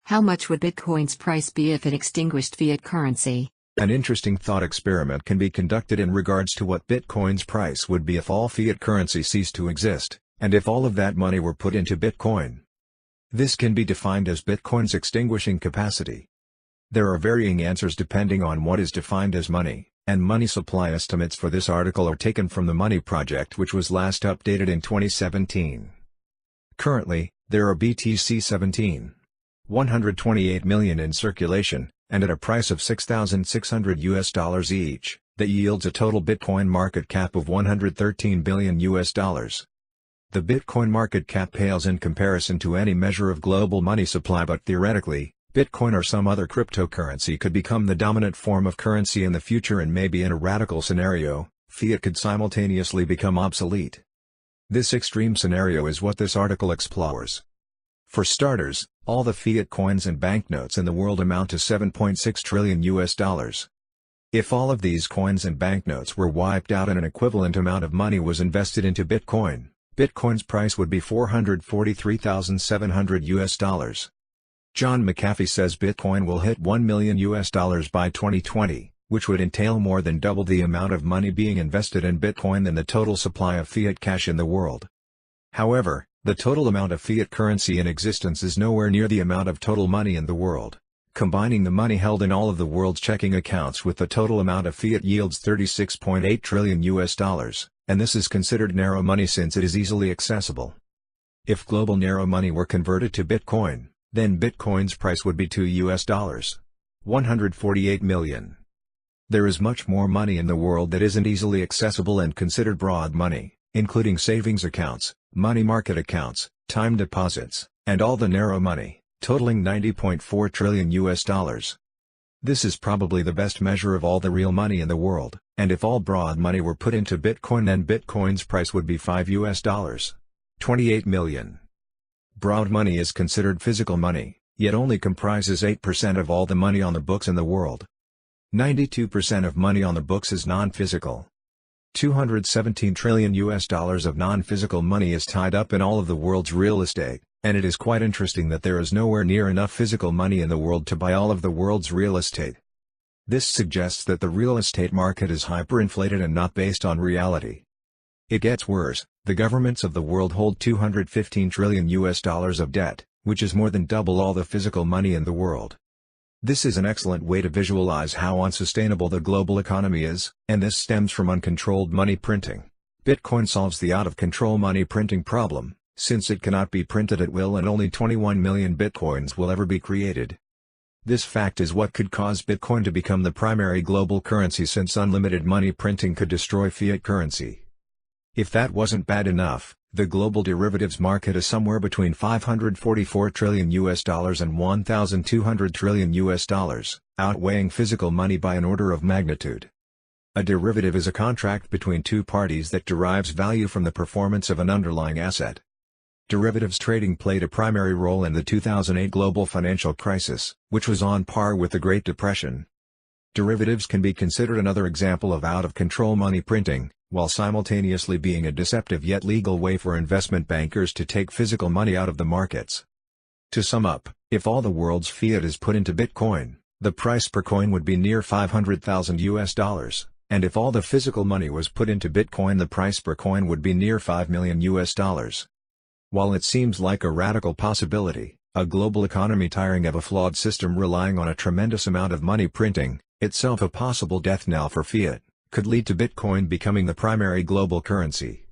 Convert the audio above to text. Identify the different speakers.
Speaker 1: How much would Bitcoin's price be if it extinguished fiat currency?
Speaker 2: An interesting thought experiment can be conducted in regards to what Bitcoin's price would be if all fiat currency ceased to exist, and if all of that money were put into Bitcoin. This can be defined as Bitcoin's extinguishing capacity. There are varying answers depending on what is defined as money, and money supply estimates for this article are taken from the Money Project, which was last updated in 2017. Currently, there are BTC 128 million in circulation, and at a price of $6,600 each, that yields a total Bitcoin market cap of $113 billion. The Bitcoin market cap pales in comparison to any measure of global money supply, but theoretically, Bitcoin or some other cryptocurrency could become the dominant form of currency in the future, and maybe in a radical scenario, fiat could simultaneously become obsolete. This extreme scenario is what this article explores. For starters, all the fiat coins and banknotes in the world amount to $7.6 trillion. If all of these coins and banknotes were wiped out and an equivalent amount of money was invested into Bitcoin, Bitcoin's price would be $443,700. John McAfee says Bitcoin will hit $1 million by 2020, which would entail more than double the amount of money being invested in Bitcoin than the total supply of fiat cash in the world. However, the total amount of fiat currency in existence is nowhere near the amount of total money in the world. Combining the money held in all of the world's checking accounts with the total amount of fiat yields $36.8 trillion, and this is considered narrow money since it is easily accessible. If global narrow money were converted to Bitcoin, then Bitcoin's price would be $148 million. There is much more money in the world that isn't easily accessible and considered broad money, including savings accounts, money market accounts, time deposits, and all the narrow money, totaling $90.4 trillion. This is probably the best measure of all the real money in the world, and if all broad money were put into Bitcoin, then Bitcoin's price would be $28 million. Broad money is considered physical money, yet only comprises 8% of all the money on the books in the world. 92% of money on the books is non-physical. $217 trillion of non-physical money is tied up in all of the world's real estate, and it is quite interesting that there is nowhere near enough physical money in the world to buy all of the world's real estate. This suggests that the real estate market is hyperinflated and not based on reality. It gets worse, the governments of the world hold $215 trillion of debt, which is more than double all the physical money in the world. This is an excellent way to visualize how unsustainable the global economy is, and this stems from uncontrolled money printing. Bitcoin solves the out-of-control money printing problem, since it cannot be printed at will and only 21 million bitcoins will ever be created. This fact is what could cause Bitcoin to become the primary global currency, since unlimited money printing could destroy fiat currency. If that wasn't bad enough, the global derivatives market is somewhere between $544 trillion and $1,200 trillion, outweighing physical money by an order of magnitude. A derivative is a contract between two parties that derives value from the performance of an underlying asset. Derivatives trading played a primary role in the 2008 global financial crisis, which was on par with the Great Depression. Derivatives can be considered another example of out-of-control money printing, while simultaneously being a deceptive yet legal way for investment bankers to take physical money out of the markets. To sum up, if all the world's fiat is put into Bitcoin, the price per coin would be near $500,000, and if all the physical money was put into Bitcoin, the price per coin would be near $5 million. While it seems like a radical possibility, a global economy tiring of a flawed system relying on a tremendous amount of money printing, itself a possible death knell for fiat, could lead to Bitcoin becoming the primary global currency.